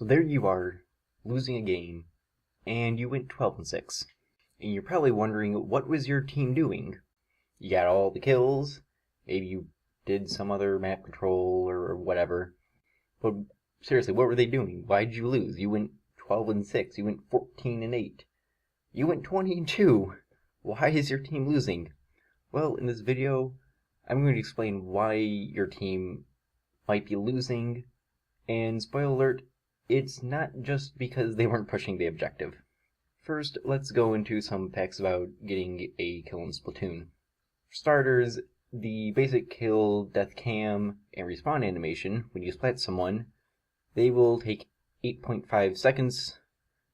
So there you are, losing a game, and you went 12-6. And you're probably wondering, what was your team doing? You got all the kills, maybe you did some other map control or whatever. But seriously, what were they doing? Why did you lose? You went 12-6, you went 14-8. You went 20-2. Why is your team losing? Well, in this video, I'm going to explain why your team might be losing, and spoiler alert, it's not just because they weren't pushing the objective. First, let's go into some facts about getting a kill in Splatoon. For starters, the basic kill, death cam, and respawn animation, when you splat someone, they will take 8.5 seconds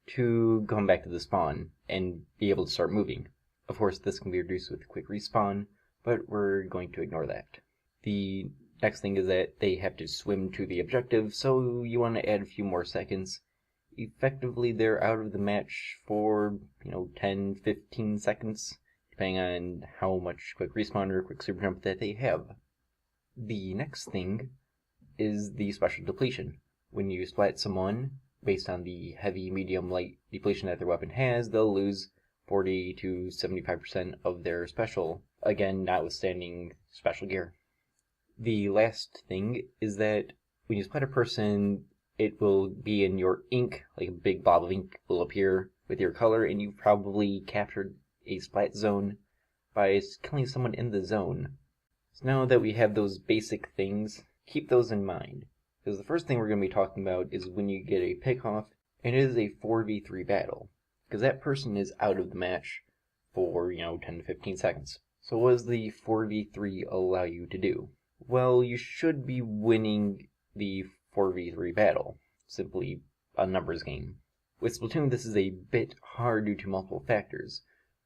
to come back to the spawn and be able to start moving. Of course, this can be reduced with quick respawn, but we're going to ignore that. The next thing is that they have to swim to the objective, so you want to add a few more seconds. Effectively, they're out of the match for, 10-15 seconds, depending on how much quick respawn or quick super jump that they have. The next thing is the special depletion. When you splat someone, based on the heavy, medium, light depletion that their weapon has, they'll lose 40 to 75% of their special, again, notwithstanding special gear. The last thing is that when you splat a person, it will be in your ink, like a big blob of ink will appear with your color, and you've probably captured a splat zone by killing someone in the zone. So now that we have those basic things, keep those in mind. Because the first thing we're going to be talking about is when you get a pickoff, and it is a 4v3 battle. Because that person is out of the match for, 10 to 15 seconds. So what does the 4v3 allow you to do? Well, you should be winning the 4v3 battle. Simply a numbers game. With Splatoon, this is a bit hard due to multiple factors.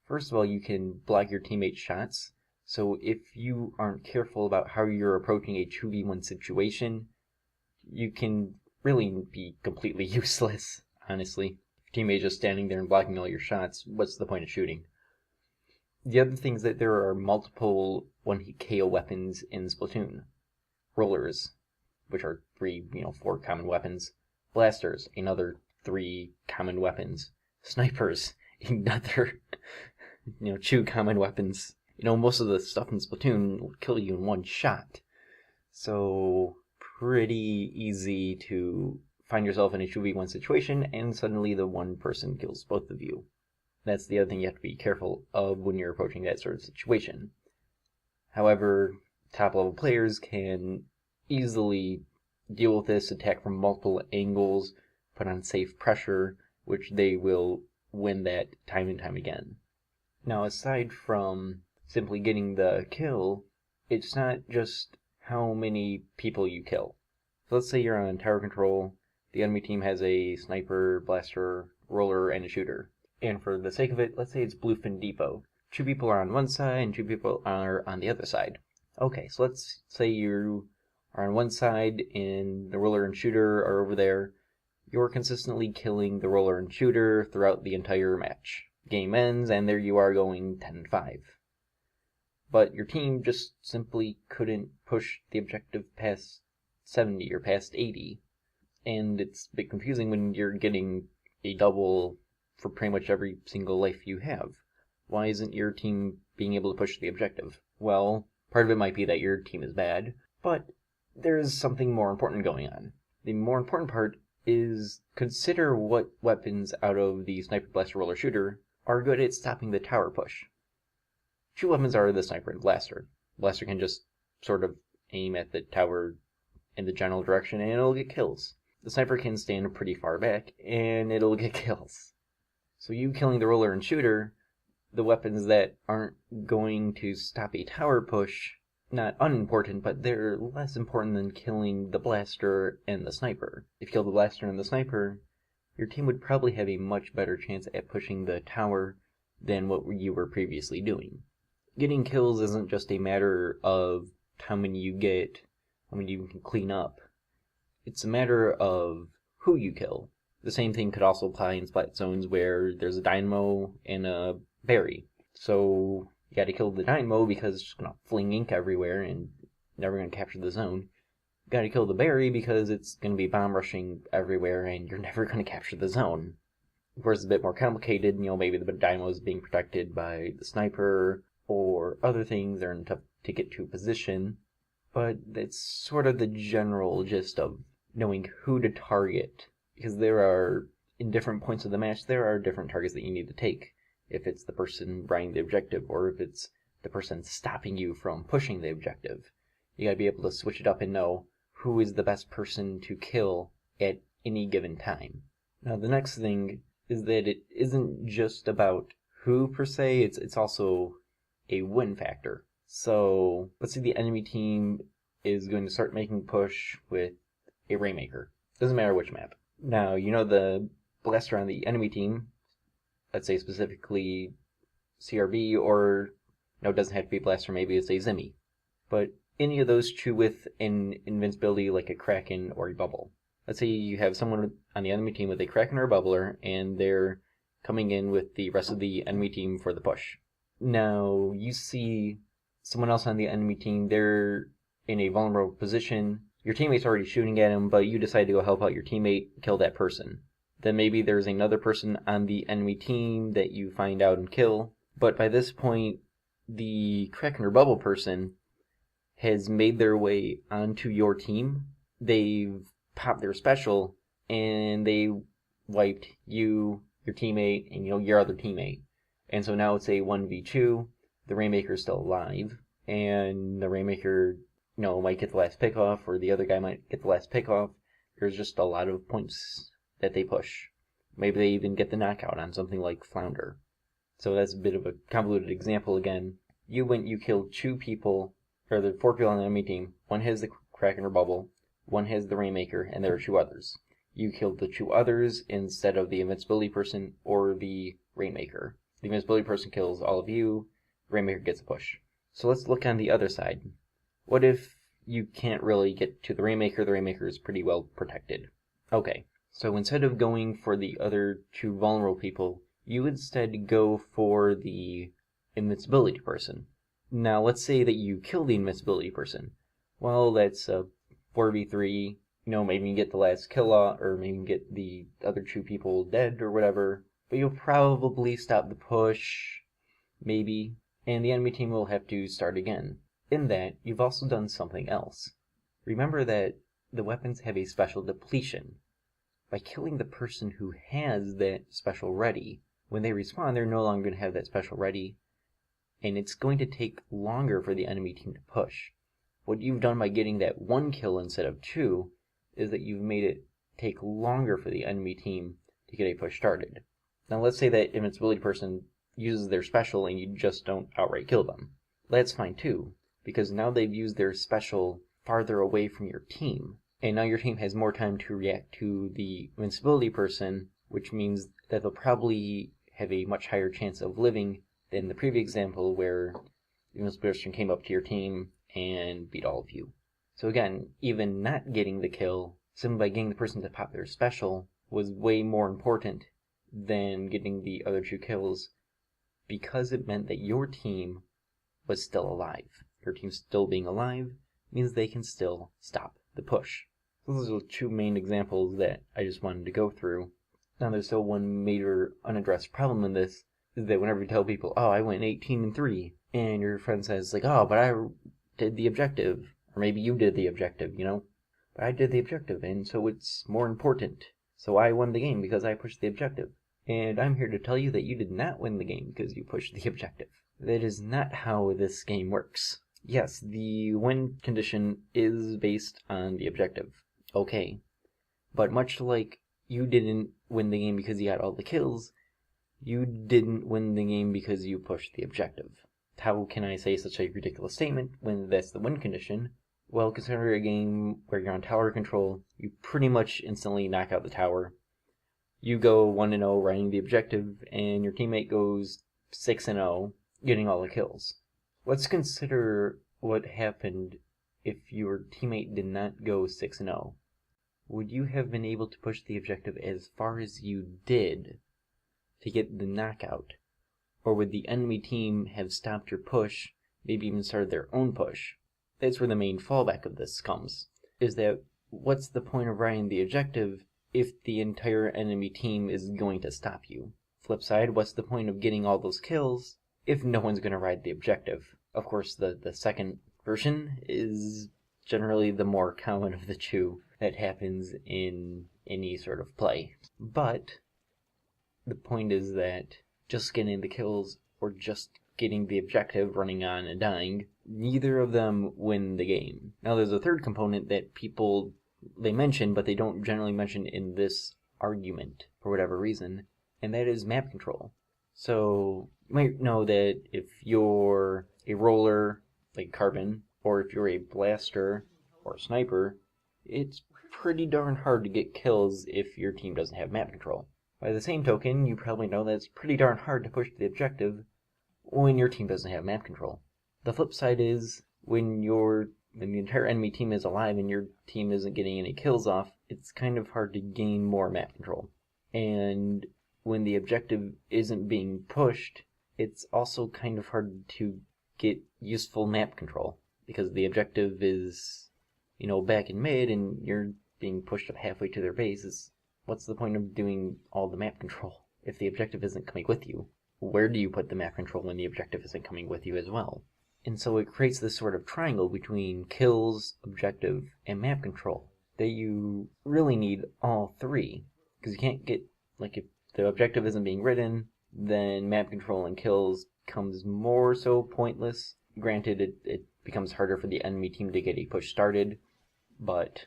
First of all, you can block your teammates' shots. So if you aren't careful about how you're approaching a 2v1 situation, you can really be completely useless, honestly. If your teammate is just standing there and blocking all your shots, what's the point of shooting? The other thing is that there are multiple one-hit KO weapons in Splatoon. Rollers, which are 4 common weapons. Blasters, another 3 common weapons. Snipers, another, 2 common weapons. Most of the stuff in Splatoon will kill you in one shot. So, pretty easy to find yourself in a 2v1 situation, and suddenly the one person kills both of you. That's the other thing you have to be careful of when you're approaching that sort of situation. However, top-level players can easily deal with this, attack from multiple angles, put on safe pressure, which they will win that time and time again. Now, aside from simply getting the kill, it's not just how many people you kill. So let's say you're on tower control, the enemy team has a sniper, blaster, roller, and a shooter. And for the sake of it, let's say it's Bluefin Depot. 2 people are on one side and 2 people are on the other side. Okay, so let's say you are on one side and the roller and shooter are over there. You're consistently killing the roller and shooter throughout the entire match. Game ends and there you are going 10-5. But your team just simply couldn't push the objective past 70 or past 80. And it's a bit confusing when you're getting a double for pretty much every single life you have. Why isn't your team being able to push the objective? Well, part of it might be that your team is bad, but there's something more important going on. The more important part is consider what weapons out of the sniper, blaster, roller, shooter are good at stopping the tower push. 2 weapons are the sniper and blaster. Blaster can just sort of aim at the tower in the general direction and it'll get kills. The sniper can stand pretty far back and it'll get kills. So you killing the roller and shooter, the weapons that aren't going to stop a tower push, not unimportant, but they're less important than killing the blaster and the sniper. If you kill the blaster and the sniper, your team would probably have a much better chance at pushing the tower than what you were previously doing. Getting kills isn't just a matter of how many you get, how many you can clean up. It's a matter of who you kill. The same thing could also apply in splat zones where there's a dynamo and a berry. So you gotta kill the dynamo because it's just gonna fling ink everywhere and never gonna capture the zone. gotta kill the berry because it's gonna be bomb rushing everywhere and you're never gonna capture the zone. Of course, it's a bit more complicated, maybe the dynamo is being protected by the sniper or other things that are tough to get to position, but it's sort of the general gist of knowing who to target, because in different points of the match, there are different targets that you need to take. If it's the person running the objective, or if it's the person stopping you from pushing the objective. You gotta be able to switch it up and know who is the best person to kill at any given time. Now, the next thing is that it isn't just about who per se, it's also a win factor. So let's say the enemy team is going to start making push with a Rainmaker. Doesn't matter which map. Now, the blaster on the enemy team, let's say specifically CRB, or it doesn't have to be blaster, maybe it's a Zimmy. But any of those two with an invincibility like a Kraken or a Bubble. Let's say you have someone on the enemy team with a Kraken or a Bubbler, and they're coming in with the rest of the enemy team for the push. Now, you see someone else on the enemy team, they're in a vulnerable position. Your teammate's already shooting at him, but you decide to go help out your teammate, kill that person. Then maybe there's another person on the enemy team that you find out and kill. But by this point, the Kraken or Bubble person has made their way onto your team. They've popped their special, and they wiped you, your teammate, and your other teammate. And so now it's a 1v2. The Rainmaker's still alive, and the Rainmaker, might get the last pick off, or the other guy might get the last pick off. There's just a lot of points that they push. Maybe they even get the knockout on something like Flounder. So that's a bit of a convoluted example again. You killed 2 people, or the 4 people on the enemy team. One has the Kraken or Bubble, one has the Rainmaker, and there are 2 others. You killed the 2 others instead of the invincibility person or the Rainmaker. The invincibility person kills all of you, the Rainmaker gets a push. So let's look on the other side. What if you can't really get to the Rainmaker is pretty well protected? Okay, so instead of going for the other 2 vulnerable people, you instead go for the invincibility person. Now, let's say that you kill the invincibility person. Well, that's a 4v3, maybe you get the last kill off, or maybe you get the other 2 people dead or whatever, but you'll probably stop the push, maybe, and the enemy team will have to start again. In that, you've also done something else. Remember that the weapons have a special depletion. By killing the person who has that special ready, when they respawn, they're no longer going to have that special ready, and it's going to take longer for the enemy team to push. What you've done by getting that 1 kill instead of 2 is that you've made it take longer for the enemy team to get a push started. Now let's say that invincibility person uses their special and you just don't outright kill them. That's fine too, because now they've used their special farther away from your team, and now your team has more time to react to the invincibility person, which means that they'll probably have a much higher chance of living than the previous example where the invincibility person came up to your team and beat all of you. So again, even not getting the kill, simply by getting the person to pop their special, was way more important than getting the other 2 kills, because it meant that your team was still alive. Your team still being alive means they can still stop the push. So those are the 2 main examples that I just wanted to go through. Now there's still one major unaddressed problem in this, is that whenever you tell people, oh, I went 18-3, and your friend says, like, oh, but I did the objective, or maybe you did the objective, but I did the objective, and so it's more important. So I won the game because I pushed the objective. And I'm here to tell you that you did not win the game because you pushed the objective. That is not how this game works. Yes, the win condition is based on the objective. Okay. But much like you didn't win the game because you had all the kills, you didn't win the game because you pushed the objective. How can I say such a ridiculous statement when that's the win condition? Well, consider a game where you're on tower control, you pretty much instantly knock out the tower. You go 1-0 running the objective, and your teammate goes 6-0, getting all the kills. Let's consider what happened if your teammate did not go 6-0. Would you have been able to push the objective as far as you did to get the knockout? Or would the enemy team have stopped your push, maybe even started their own push? That's where the main fallback of this comes. is that what's the point of riding the objective if the entire enemy team is going to stop you? Flip side, what's the point of getting all those kills if no one's going to ride the objective? Of course, the second version is generally the more common of the two that happens in any sort of play. But the point is that just getting the kills or just getting the objective, running on and dying, neither of them win the game. Now there's a third component that they mention, but they don't generally mention in this argument for whatever reason, and that is map control. So you might know that if you're a roller, like Carbon, or if you're a blaster or a sniper, it's pretty darn hard to get kills if your team doesn't have map control. By the same token, you probably know that it's pretty darn hard to push the objective when your team doesn't have map control. The flip side is when the entire enemy team is alive and your team isn't getting any kills off, it's kind of hard to gain more map control. And when the objective isn't being pushed, it's also kind of hard to get useful map control because the objective is, back in mid and you're being pushed up halfway to their base. What's the point of doing all the map control if the objective isn't coming with you? Where do you put the map control when the objective isn't coming with you as well? And so it creates this sort of triangle between kills, objective, and map control that you really need all three. Because you can't get, if the objective isn't being ridden, then map control and kills comes more so pointless. Granted, it becomes harder for the enemy team to get a push started, but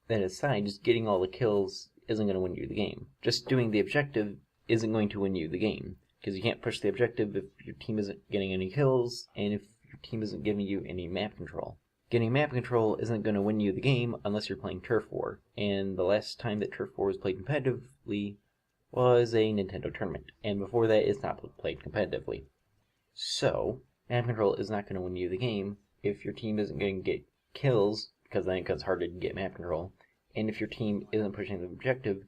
that aside, just getting all the kills isn't going to win you the game. Just doing the objective isn't going to win you the game, because you can't push the objective if your team isn't getting any kills, and if your team isn't giving you any map control. Getting map control isn't going to win you the game unless you're playing Turf War, and the last time that Turf War was played competitively was a Nintendo tournament, and before that it's not played competitively. So, map control is not going to win you the game if your team isn't going to get kills, because then it becomes harder to get map control, and if your team isn't pushing the objective,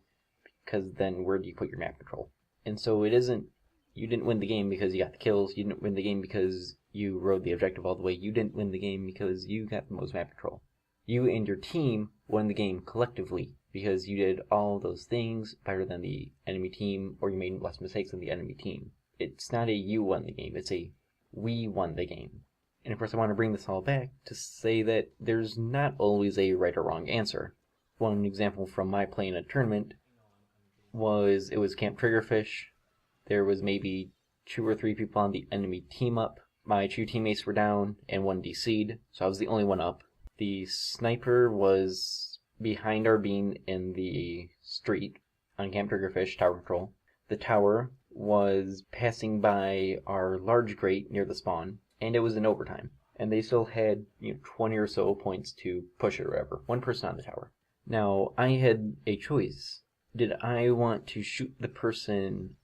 because then where do you put your map control? And so you didn't win the game because you got the kills, you didn't win the game because you rode the objective all the way, you didn't win the game because you got the most map control. You and your team won the game collectively because you did all those things better than the enemy team, or you made less mistakes than the enemy team. It's not a you won the game, it's a we won the game. And of course I want to bring this all back to say that there's not always a right or wrong answer. One example from my play in a tournament was Camp Triggerfish. There was maybe 2 or 3 people on the enemy team up. My 2 teammates were down and 1 DC'd, so I was the only one up. The sniper was behind our beam in the street on Camp Triggerfish Tower Control. The tower was passing by our large grate near the spawn, and it was in overtime. And they still had 20 or so points to push it or whatever. 1 person on the tower. Now, I had a choice. Did I want to shoot the person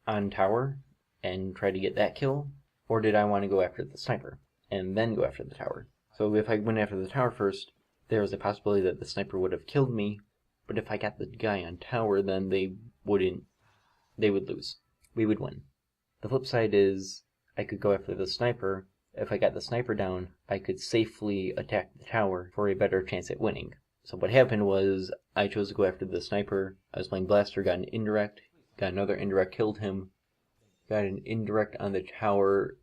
on tower and try to get that kill? Or did I want to go after the sniper and then go after the tower? So if I went after the tower first, there was a possibility that the sniper would have killed me, but if I got the guy on tower, then they would lose. We would win. The flip side is, I could go after the sniper. If I got the sniper down, I could safely attack the tower for a better chance at winning. So what happened was, I chose to go after the sniper. I was playing Blaster, got an indirect, got another indirect, killed him, got an indirect on the tower.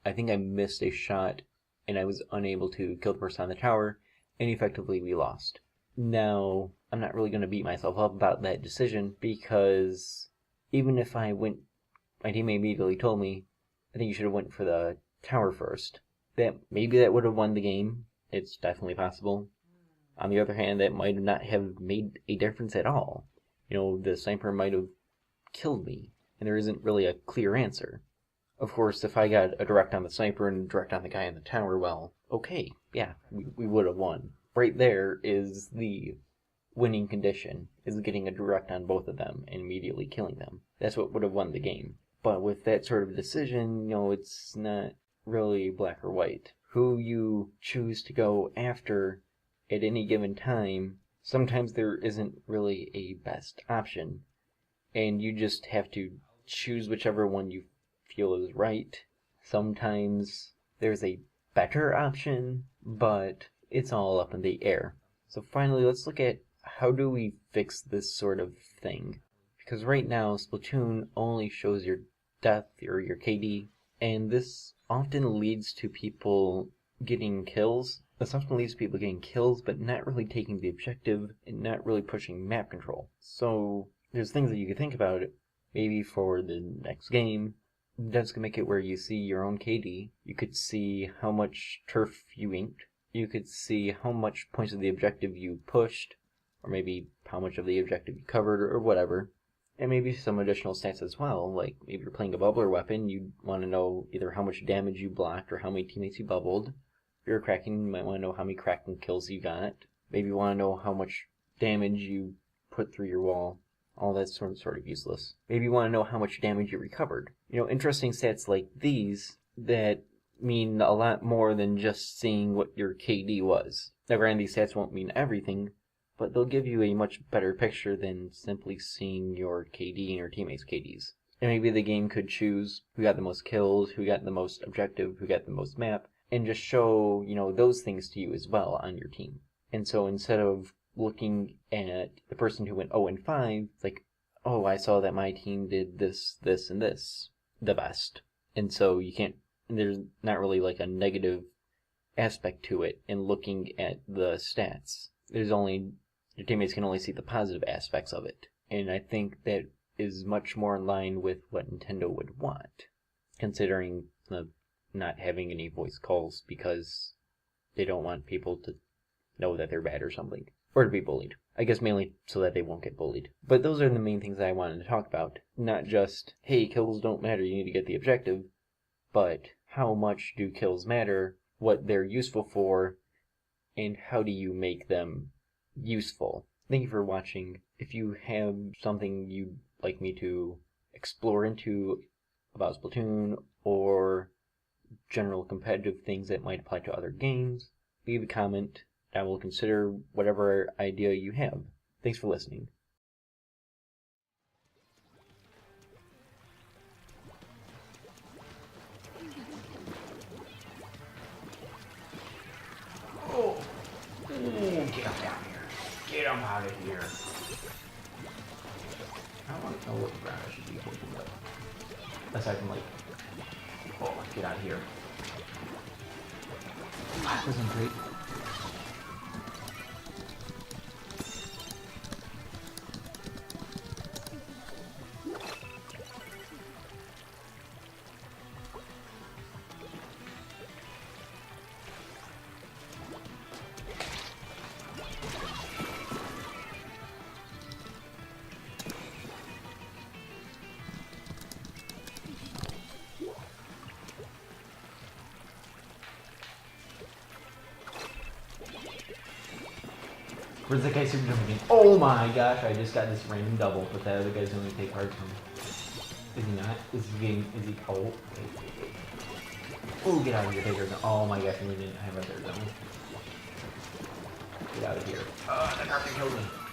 I think I missed a shot, and I was unable to kill the person on the tower, and effectively we lost. Now, I'm not really going to beat myself up about that decision, because even if my teammate immediately told me, I think you should have went for the tower first. Maybe that would have won the game. It's definitely possible. On the other hand, that might not have made a difference at all. The sniper might have killed me, and there isn't really a clear answer. Of course, if I got a direct on the sniper and a direct on the guy in the tower, well, okay, yeah, we would have won. Right there is the winning condition, is getting a direct on both of them and immediately killing them. That's what would have won the game. But with that sort of decision, it's not really black or white. Who you choose to go after at any given time, sometimes there isn't really a best option, and you just have to choose whichever one you feel is right. Sometimes there's a better option, but it's all up in the air. So finally, let's look at how do we fix this sort of thing. Because right now, Splatoon only shows your death or your KD, and this often leads to people getting kills. This often leads to people getting kills, but not really taking the objective and not really pushing map control. So there's things that you could think about. Maybe for the next game, that's gonna make it where you see your own KD. You could see how much turf you inked. You could see how much points of the objective you pushed, or maybe how much of the objective you covered, or whatever. And maybe some additional stats as well, like maybe you're playing a bubbler weapon, you'd want to know either how much damage you blocked or how many teammates you bubbled. If you're a Kraken, you might want to know how many Kraken kills you got. Maybe you want to know how much damage you put through your wall. All that's sort of useless. Maybe you want to know how much damage you recovered. Interesting stats like these that mean a lot more than just seeing what your KD was. Now granted, these stats won't mean everything, but they'll give you a much better picture than simply seeing your KD and your teammates' KDs. And maybe the game could choose who got the most kills, who got the most objective, who got the most map, and just show, those things to you as well on your team. And so instead of looking at the person who went 0-5, it's like, oh, I saw that my team did this, this, and this the best. And so there's not really like a negative aspect to it in looking at the stats. Your teammates can only see the positive aspects of it. And I think that is much more in line with what Nintendo would want, considering not having any voice calls because they don't want people to know that they're bad or something. Or to be bullied. I guess mainly so that they won't get bullied. But those are the main things that I wanted to talk about. Not just, hey, kills don't matter, you need to get the objective, but how much do kills matter, what they're useful for, and how do you make them useful. Thank you for watching. If you have something you'd like me to explore into about Splatoon or general competitive things that might apply to other games, leave a comment. I will consider whatever idea you have. Thanks for listening. Oh, get him down here. Get him out of here. I don't want to know what ground I should be holding up. Aside from get out of here. That wasn't great. Where's that guy super jumping in? Oh my gosh, I just got this random double, but that other guy's going to take hard time. Is he not? Is he oh, wait. Oh, get out of here, Taker. Oh my gosh, I didn't have a third zone. Get out of here. Oh, that carpet killed me.